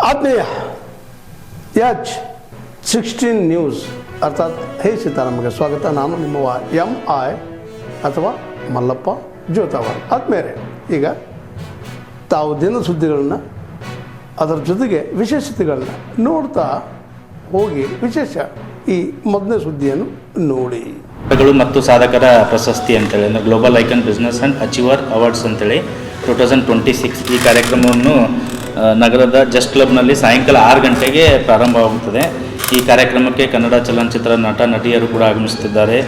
ಆತ್ಮೀಯ H16 news ಅರ್ಥಾತ್ ಹೇ ಸೀತಾರಾಮಗೆ ಸ್ವಾಗತ. ನಾನು ನಿಮ್ಮವ MI ಅಥವಾ ಮಲ್ಲಪ್ಪ ಜೋತಾವರ್. ಆದ್ಮೇಲೆ ಈಗ ತಾವು ದಿನ ಸುದ್ದಿಗಳನ್ನ ಅದರ ಜೊತೆಗೆ ವಿಶೇಷತೆಗಳನ್ನ ನೋಡ್ತಾ ಹೋಗಿ ವಿಶೇಷ ಈ ಮೊದಲನೇ ಸುದ್ದಿಯನ್ನು ನೋಡಿ. ಮತ್ತು ಸಾಧಕರ ಪ್ರಶಸ್ತಿ ಅಂತೇಳಿ ಅಂದರೆ global icon business and achiever awards ಅಂತೇಳಿ 2026 ಈ ಕಾರ್ಯಕ್ರಮವನ್ನು ನಗರದ ಜಸ್ಟ್ ಕ್ಲಬ್ನಲ್ಲಿ ಸಾಯಂಕಾಲ 6 ಗಂಟೆಗೆ ಪ್ರಾರಂಭವಾಗುತ್ತದೆ. ಈ ಕಾರ್ಯಕ್ರಮಕ್ಕೆ ಕನ್ನಡ ಚಲನಚಿತ್ರ ನಟ ನಟಿಯರು ಕೂಡ ಆಗಮಿಸುತ್ತಿದ್ದಾರೆ.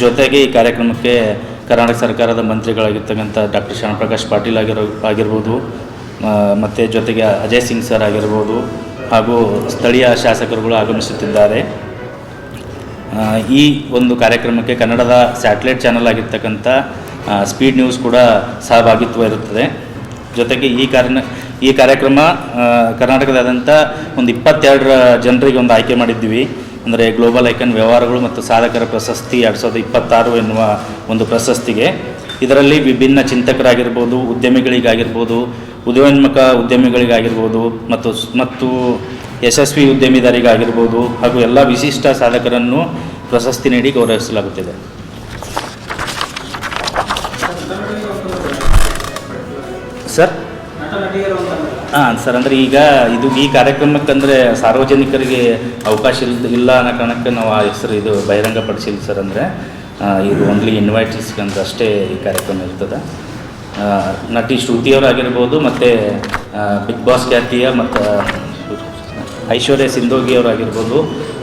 ಜೊತೆಗೆ ಈ ಕಾರ್ಯಕ್ರಮಕ್ಕೆ ಕರ್ನಾಟಕ ಸರ್ಕಾರದ ಮಂತ್ರಿಗಳಾಗಿರ್ತಕ್ಕಂಥ ಡಾಕ್ಟರ್ ಶ್ಯಾಮಪ್ರಕಾಶ್ ಪಾಟೀಲ್ ಆಗಿರ್ಬೋದು, ಮತ್ತು ಜೊತೆಗೆ ಅಜಯ್ ಸಿಂಗ್ ಸರ್ ಆಗಿರ್ಬೋದು, ಹಾಗೂ ಸ್ಥಳೀಯ ಶಾಸಕರುಗಳು ಆಗಮಿಸುತ್ತಿದ್ದಾರೆ. ಈ ಒಂದು ಕಾರ್ಯಕ್ರಮಕ್ಕೆ ಕನ್ನಡದ ಸ್ಯಾಟಲೈಟ್ ಚಾನಲ್ ಆಗಿರ್ತಕ್ಕಂಥ ಸ್ಪೀಡ್ ನ್ಯೂಸ್ ಕೂಡ ಸಹಭಾಗಿತ್ವ ಇರುತ್ತದೆ. ಜೊತೆಗೆ ಈ ಕಾರ್ಯಕ್ರಮ ಕರ್ನಾಟಕದಾದ್ಯಂತ ಒಂದು 22 ಜನರಿಗೆ ಒಂದು ಆಯ್ಕೆ ಮಾಡಿದ್ದೀವಿ. ಅಂದರೆ ಗ್ಲೋಬಲ್ ಐಕನ್ ವ್ಯವಹಾರಗಳು ಮತ್ತು ಸಾಧಕರ ಪ್ರಶಸ್ತಿ 2026 ಎನ್ನುವ ಒಂದು ಪ್ರಶಸ್ತಿಗೆ. ಇದರಲ್ಲಿ ವಿಭಿನ್ನ ಚಿಂತಕರಾಗಿರ್ಬೋದು, ಉದ್ಯಮಿಗಳಿಗಾಗಿರ್ಬೋದು, ಉದಯೋನ್ಮುಖ ಉದ್ಯಮಿಗಳಿಗಾಗಿರ್ಬೋದು, ಮತ್ತು ಯಶಸ್ವಿ ಉದ್ಯಮಿದಾರಿಗಾಗಿರ್ಬೋದು, ಹಾಗೂ ಎಲ್ಲ ವಿಶಿಷ್ಟ ಸಾಧಕರನ್ನು ಪ್ರಶಸ್ತಿ ನೀಡಿ ಗೌರವಿಸಲಾಗುತ್ತಿದೆ. ಸರ್ ಸರ್ ಅಂದರೆ ಈಗ ಈ ಕಾರ್ಯಕ್ರಮಕ್ಕಂದರೆ ಸಾರ್ವಜನಿಕರಿಗೆ ಅವಕಾಶ ಇಲ್ಲ ಅನ್ನೋ ಕಾರಣಕ್ಕೆ ನಾವು ಆ ಹೆಸರು ಇದು ಬಹಿರಂಗಪಡಿಸಿಲ್ಲ ಸರ್. ಅಂದರೆ ಇದು ಓನ್ಲಿ ಇನ್ವೈಟೀಸ್ಗಂತ ಅಷ್ಟೇ ಈ ಕಾರ್ಯಕ್ರಮ ಇರ್ತದೆ. ನಟಿ ಶ್ರುತಿಯವರಾಗಿರ್ಬೋದು, ಮತ್ತು ಬಿಗ್ ಬಾಸ್ ಖ್ಯಾತಿಯ ಮತ್ತು ಐಶ್ವರ್ಯ ಸಿಂಧೋಗಿಯವರಾಗಿರ್ಬೋದು,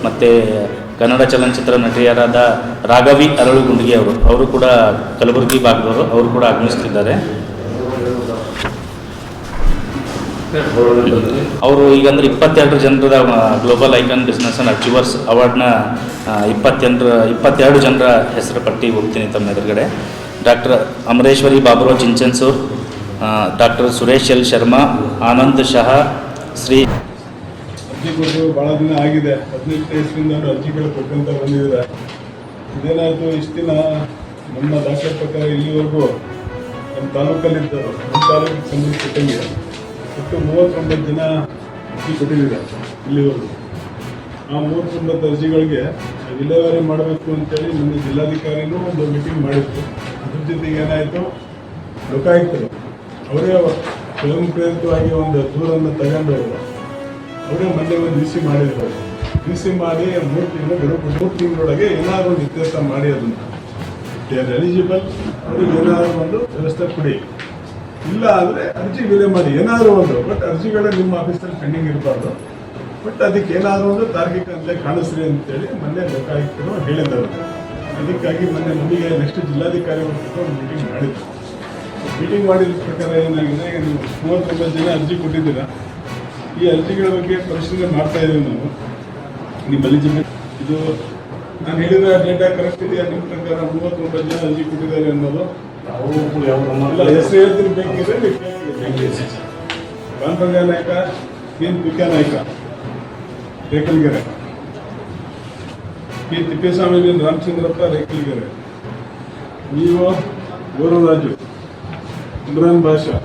ಮತ್ತು ಕನ್ನಡ ಚಲನಚಿತ್ರ ನಟಿಯರಾದ ರಾಘವಿ ಅರಳುಗುಂಡಿಗೆ ಅವರು ಕೂಡ ಕಲಬುರಗಿ ಭಾಗದವರು, ಅವರು ಕೂಡ ಆಗಮಿಸ್ತಿದ್ದಾರೆ. ಅವರು ಈಗಂದ್ರೆ 22 ಜನರ global icon business and achievers ಅವಾರ್ಡ್ನ 22 ಜನರ ಹೆಸರು ಪಟ್ಟಿ ಹೋಗ್ತೀನಿ ತಮ್ಮ ಎದುರುಗಡೆ. Doctor Amareshwari Baburao Chinchansur, doctor Suresh L Sharma, Anand Shah, Shri ಅರ್ಜಿ ಕೊಟ್ಟು ಭಾಳ ದಿನ ಆಗಿದೆ. 15 ವಯಸ್ಸಿಂದ ಅವರು ಅರ್ಜಿಗಳು ಕೊಟ್ಟಂತ ಬಂದಿದ್ದಾರೆ. ಇದೇನಾಯಿತು, ಇಷ್ಟು ದಿನ ನಮ್ಮ ದಾಖಲೆ ಪ್ರಕಾರ ಇಲ್ಲಿವರೆಗೂ ನಮ್ಮ ತಾಲೂಕಲ್ಲಿದ್ದರು, ನಮ್ಮ ತಾಲೂಕಿಗೆ ಸಂಬಂಧಪಟ್ಟಂಗೆ ಒಟ್ಟು 39 ಜನ ಅರ್ಜಿ ಕೊಟ್ಟಿದ್ದಾರೆ ಇಲ್ಲಿವರೆಗೂ. ಆ 39 ಅರ್ಜಿಗಳಿಗೆ ವಿಲೇವಾರಿ ಮಾಡಬೇಕು ಅಂತೇಳಿ ನಮ್ಮ ಜಿಲ್ಲಾಧಿಕಾರಿನೂ ಒಂದು ಮೀಟಿಂಗ್ ಮಾಡಿದ್ರು. ಅದ್ರ ಜೊತೆಗೆ ಏನಾಯಿತು, ಲೋಕಾಯುಕ್ತರು ಅವರೇ ಸ್ವಯಂ ಪ್ರೇರಿತವಾಗಿ ಒಂದು ದೂರನ್ನು ತಗೊಂಡು ಅವರೇ ಮೊನ್ನೆ ಒಂದು ರಿಸಿ ಮಾಡಿದ್ರು. ರಿಸಿ ಮಾಡಿ 3 ತಿಂಗಳೊಳಗೆ ಏನಾದರೂ ಒಂದು ವ್ಯತ್ಯಾಸ ಮಾಡಿ ಅದನ್ನು ಎಲಿಜಿಬಲ್ ಅವ್ರಿಗೆ ಏನಾದರೂ ಒಂದು ವ್ಯವಸ್ಥೆ ಕೊಡಿ, ಇಲ್ಲ ಅಂದರೆ ಅರ್ಜಿ ವಿಲೆ ಮಾಡಿ ಏನಾದರೂ ಒಂದು. ಬಟ್ ಅರ್ಜಿಗಳೇ ನಿಮ್ಮ ಆಫೀಸಲ್ಲಿ ಪೆಂಡಿಂಗ್ ಇರಬಾರ್ದು, ಬಟ್ ಅದಕ್ಕೆ ಏನಾದರೂ ಒಂದು ತಾರ್ಕಿಕ ಅಂತಲೇ ಕಾಣಿಸ್ರಿ ಅಂತೇಳಿ ಮೊನ್ನೆ ಲೋಕಾಯುಕ್ತರು ಹೇಳಿದರು. ಅದಕ್ಕಾಗಿ ಮೊನ್ನೆ ನಮಗೆ ನೆಕ್ಸ್ಟ್ ಜಿಲ್ಲಾಧಿಕಾರಿ ಒಂದು ಮೀಟಿಂಗ್ ಮಾಡಿದ್ರು. ಮೀಟಿಂಗ್ ಮಾಡಿದ ಪ್ರಕಾರ ಏನಾಗಿದೆ, ಈಗ ನೀವು 39 ಜನ ಅರ್ಜಿ ಕೊಟ್ಟಿದ್ದೀರಾ. ಈ ಅರ್ಜಿಗಳ ಬಗ್ಗೆ ಪರಿಶೀಲನೆ ಮಾಡ್ತಾ ಇದ್ದೀವಿ ನಾವು. ನಿಮ್ಮ ಎಲಿಜಿಬಲ್ ಇದು ನಾನು ಹೇಳಿದ ಡೇಟಾ ಕರೆಕ್ಟ್ ಇದೆಯಾ ನಿಮ್ಮ ಪ್ರಕಾರ? 39 ಜನ ಅರ್ಜಿ ಕೊಟ್ಟಿದ್ದಾರೆ ಅನ್ನೋದು ಹೆಸರು ಹೇಳ್ತೀನಿ, ಬೇಕಿದ್ರೆ ಕಾನ್ಪಂಗ ನಾಯಕ, K PK Nayaka Rekalgere, K Thippeswamy Ramachandrappa Rekalgere, ನೀವು ಗೋರರಾಜು, ಇಮ್ರಾನ್ ಬಾಷಾ,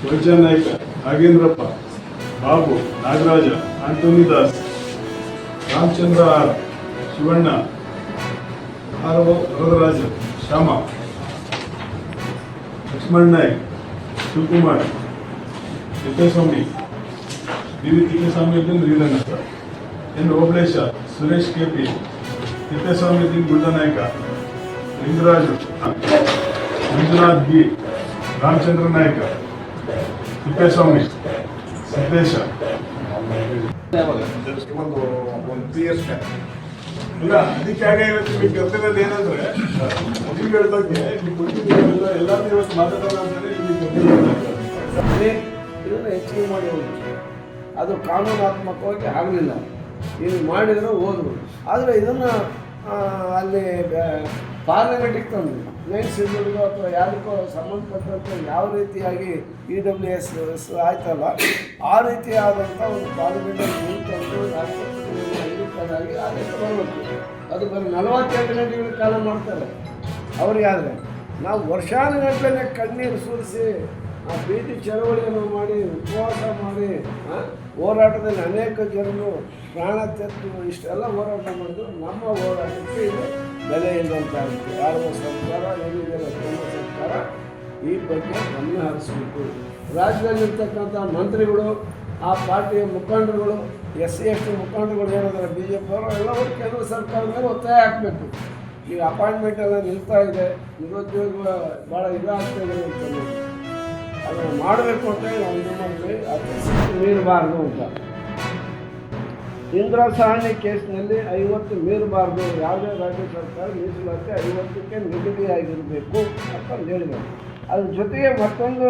ವೈಜಾ ನಾಯ್ಕ, ನಾಗೇಂದ್ರಪ್ಪ, ಬಾಬು, ನಾಗರಾಜ, ಆಂಟೋನಿ ದಾಸ್, ರಾಮಚಂದ್ರ ಆರ್, ಶಿವಣ್ಣ, ವರದರಾಜ, ಶ್ಯಾಮ, ಲಕ್ಷ್ಮಣ್ ನಾಯ್ಕ್, ಶಿವಕುಮಾರ್, ತಿಪ್ಪೇಸ್ವಾಮಿ, ಡಿ.ವಿ. ತಿಪ್ಪೇಸ್ವಾಮಿ ರೀಲನ್, N Obalesha, Suresh KP, Thippeswamy Guddanayaka, Lingaraju, Manjunath B, Ramachandra Nayaka, Thippeswamy, Siddesha. ಇಲ್ಲ ಅದಕ್ಕಾಗ ಇವತ್ತು ನಿಮಗೆ ಗೊತ್ತಿರೋದು ಏನಂದ್ರೆ ಅರ್ಜಿಗಳ ಬಗ್ಗೆ ಎಲ್ಲ ಇವತ್ತು ಮಾತಾಡೋಣ ಅಂತಂದ್ರೆ ಇದನ್ನು ಹೆಚ್ಚಿಗೆ ಮಾಡಿ ಹೋಗ್ಬೇಕು. ಅದು ಕಾನೂನಾತ್ಮಕವಾಗಿ ಆಗಲಿಲ್ಲ. ಇದು ಮಾಡಿದ್ರು ಹೋದ್ರು. ಆದರೆ ಇದನ್ನು ಅಲ್ಲಿ ಪಾರ್ಲಿಮೆಂಟಿಗೆ ತಂದು ಮೇನ್ ಸಿಬ್ಬಂದಿಗೂ ಅಥವಾ ಯಾವುದಕ್ಕೂ ಸಂಬಂಧಪಟ್ಟಂತೆ ಯಾವ ರೀತಿಯಾಗಿ EWS ಆಯ್ತಲ್ಲ, ಆ ರೀತಿಯಾದಂಥ ಒಂದು ಪಾರ್ಲಿಮೆಂಟಲ್ಲಿ ನಿಂತಂದು ರಾಷ್ಟ್ರಪತಿಯಾಗಿ ಆದೇಶ ಬರಬೇಕು. ಅದು ಬರೀ 48 ಗಂಟೆಗಳ ಕಾಲ ಮಾಡ್ತಾರೆ ಅವರಿಗೆ. ಆದರೆ ನಾವು ವರ್ಷಾನುಗಟ್ಟಲೆ ಕಣ್ಣೀರು ಸುರಿಸಿ ಆ ಬೀದಿ ಚಳವಳಿಯನ್ನು ಮಾಡಿ ಉಪವಾಸ ಮಾಡಿ ಹೋರಾಟದಲ್ಲಿ ಅನೇಕ ಜನರು ಪ್ರಾಣ ತೆತ್ತು ಇಷ್ಟೆಲ್ಲ ಹೋರಾಟ ಮಾಡಿದ್ರು. ನಮ್ಮ ಹೋರಾಟಕ್ಕೆ ಇದು ಬೆಲೆ ಇಲ್ಲಂತಾಗುತ್ತೆ. ಯಾರೋ ಸರ್ಕಾರ ಏನಿದೆಯಲ್ಲ ಕೇಂದ್ರ ಸರ್ಕಾರ ಈ ಬಗ್ಗೆ ಗಮನ ಹರಿಸಬೇಕು. ರಾಜ್ಯದಲ್ಲಿರ್ತಕ್ಕಂಥ ಮಂತ್ರಿಗಳು, ಆ ಪಾರ್ಟಿಯ ಮುಖಂಡರುಗಳು, SC/ST ಮುಖಂಡರುಗಳು ಏನಾದ್ರೆ BJP ಅವರು ಎಲ್ಲರೂ ಕೇಂದ್ರ ಸರ್ಕಾರದ ಮೇಲೆ ಒತ್ತಾಯ ಹಾಕಬೇಕು. ಈಗ ಅಪಾಯಿಂಟ್ಮೆಂಟ್ ಎಲ್ಲ ನಿಲ್ತಾ ಇದೆ, ನಿರುದ್ಯೋಗ ಭಾಳ ಇದಾಗ್ತಾ ಇದೆ ಅಂತಂದು ಅದನ್ನು ಮಾಡಬೇಕು ಅಂತ ನಾವು ಇದು ಮಾಡಿದ್ವಿ. ಅತಿ ಮೀರಬಾರ್ದು ಅಂತ. ಇಂದಿರಾ ಸಹಾನಿ ಕೇಸ್ನಲ್ಲಿ 50 ಮೀರಬಾರ್ದು, ಯಾವುದೇ ರಾಜ್ಯ ಸರ್ಕಾರ ಮೀಸಲಾತಿ 50ಕ್ಕೆ ನಿಗದಿಯಾಗಿರಬೇಕು ಅಂತ ಹೇಳಿದ್ದಾರೆ. ಅದ್ರ ಜೊತೆಗೆ ಮತ್ತೊಂದು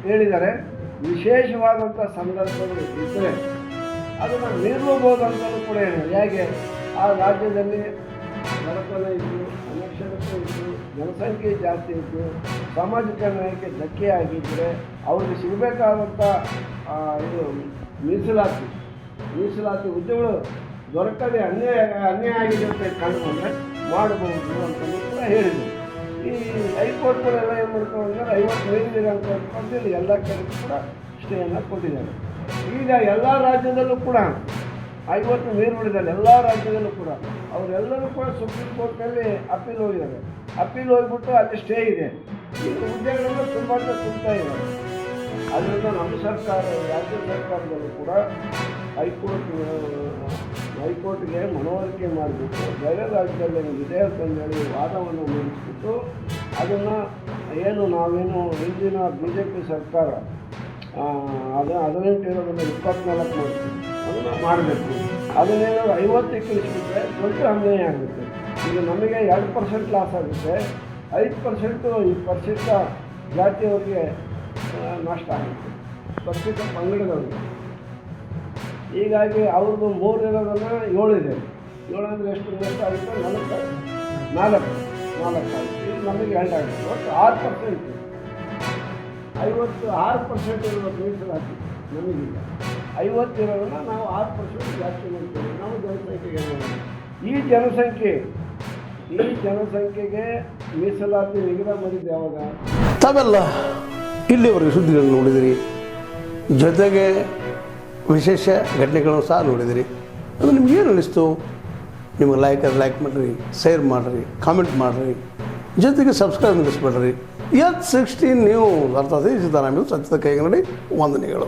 ಹೇಳಿದ್ದಾರೆ, ವಿಶೇಷವಾದಂಥ ಸಂದರ್ಭಗಳು ಇದ್ದರೆ ಅದನ್ನು ಮೀರಬಹುದು ಅಂತಲೂ ಕೂಡ ಹೇಳಿದ್ದಾರೆ. ಹೇಗೆ ಆ ರಾಜ್ಯದಲ್ಲಿ ಬಡತನ ಇತ್ತು, ಅನಕ್ಷರತೆ ಇತ್ತು, ಜನಸಂಖ್ಯೆ ಜಾಸ್ತಿ ಇತ್ತು, ಸಾಮಾಜಿಕ ನ್ಯಾಯಕ್ಕೆ ಧಕ್ಕೆ ಆಗಿದ್ದರೆ ಅವ್ರಿಗೆ ಸಿಗಬೇಕಾದಂಥ ಇದು ಮೀಸಲಾತಿ ಹುದ್ದೆಗಳು ದೊರಕದೆ ಅನ್ಯಾಯ ಆಗಿದೆ ಅಂತ ಕಂಡುಕೊಂಡ್ರೆ ಮಾಡಬಹುದು ಅಂತಲೂ ಕೂಡ ಹೇಳಿದರು. ಈ ಹೈಕೋರ್ಟ್ಗಳೆಲ್ಲ ಏನು ಮಾಡ್ತಾರೆ ಅಂದರೆ 50 ಮೀರಿದಿದೆ ಅಂತ ಅಂದ್ಕೊಂಡು ಎಲ್ಲ ಕಡೆಗೂ ಕೂಡ ಸ್ಟೇಯನ್ನು ಕೊಟ್ಟಿದ್ದಾರೆ. ಈಗ ಎಲ್ಲ ರಾಜ್ಯದಲ್ಲೂ ಕೂಡ 50 ಮೀರಿಬಿಡಿದ್ದಾರೆ. ಎಲ್ಲ ರಾಜ್ಯದಲ್ಲೂ ಕೂಡ ಅವರೆಲ್ಲರೂ ಕೂಡ ಸುಪ್ರೀಂ ಕೋರ್ಟ್ನಲ್ಲಿ ಅಪೀಲ್ ಹೋಗಿದ್ದಾರೆ. ಅಪೀಲ್ ಹೋಗ್ಬಿಟ್ಟು ಅಲ್ಲಿ ಸ್ಟೇ ಇದೆ. ಈಗ ಹುದ್ದೆಗಳನ್ನು ತುಂಬಾ ತುಂಬ್ತಾ ಇದ್ದಾರೆ. ಅದರಿಂದ ನಮ್ಮ ಸರ್ಕಾರ, ರಾಜ್ಯ ಸರ್ಕಾರದಲ್ಲೂ ಕೂಡ ಹೈಕೋರ್ಟ್ಗೆ ಮನವರಿಕೆ ಮಾಡಿಬಿಟ್ಟು ಬೇರೆ ರಾಜ್ಯದಲ್ಲಿ ವಿಧೇಯಕ ಅಂತೇಳಿ ವಾದವನ್ನು ಮಂಡಿಸ್ಬಿಟ್ಟು ಅದನ್ನು ನಾವೇನು ಹಿಂದಿನ BJP ಸರ್ಕಾರ ಅದು 18 ಇರೋದನ್ನು 24 ಮಾಡ್ತೀವಿ, ಅದನ್ನು ಮಾಡಬೇಕು. ಅದನ್ನೇನಾದ್ರು 50ಕ್ಕೆ ಇಳಿಸ್ಬಿಟ್ರೆ ದೊಡ್ಡ ಅನ್ಯಾಯ ಆಗುತ್ತೆ. ಈಗ ನಮಗೆ 2% ಲಾಸ್ ಆಗುತ್ತೆ, 5% ಈ ಪರಿಶಿಷ್ಟ ಜಾತಿಯವರಿಗೆ ನಷ್ಟ ಆಗುತ್ತೆ, ಪರಿಶಿಷ್ಟ ಪಂಗಡದವ್ರಿಗೆ. ಹೀಗಾಗಿ ಅವ್ರದ್ದು 3 ಇರೋದನ್ನು 7 ಇದೆ. 7 ಅಂದರೆ ಎಷ್ಟು ನಷ್ಟ ಆಗುತ್ತೆ? 4 ಆಗುತ್ತೆ. ಈಗ ನಮಗೆ 2 ಆಗುತ್ತೆ. ಒಟ್ಟು 6%. 56% ಇರುವ ಮೀಸಲಾತಿ ನಮಗಿಲ್ಲ. 50 ಇರೋದನ್ನು ನಾವು 6% ಜಾಸ್ತಿ ಮಾಡ್ತೀವಿ. ನಾವು ಜನಸಂಖ್ಯೆಗೆ ಈ ಜನಸಂಖ್ಯೆಗೆ ಮೀಸಲಾತಿ ನಿಗದಿ ಮಾಡಿದ್ದು ಯಾವಾಗ? ತಾವೆಲ್ಲ ಇಲ್ಲಿವರೆಗೆ ಸುದ್ದಿಗಳನ್ನು ನೋಡಿದಿರಿ, ಜೊತೆಗೆ ವಿಶೇಷ ಘಟನೆಗಳನ್ನು ಸಹ ನೋಡಿದಿರಿ. ಅದು ನಿಮ್ಗೇನು ಅನ್ನಿಸ್ತು? ನಿಮಗೆ ಲೈಕ್ ಮಾಡಿರಿ, ಶೇರ್ ಮಾಡಿರಿ, ಕಾಮೆಂಟ್ ಮಾಡಿರಿ, ಜೊತೆಗೆ ಸಬ್ಸ್ಕ್ರೈಬ್ ನಿಲ್ಲಿಸ್ಬೇಡ್ರಿ. H16 ನ್ಯೂಸ್ ಅರ್ಥಾತ್ ಸಿದ್ದರಾಮಯ್ಯ ಸತ್ಯದ ಕೈಗನ್ನಡಿ ವಂದನೆಗಳು.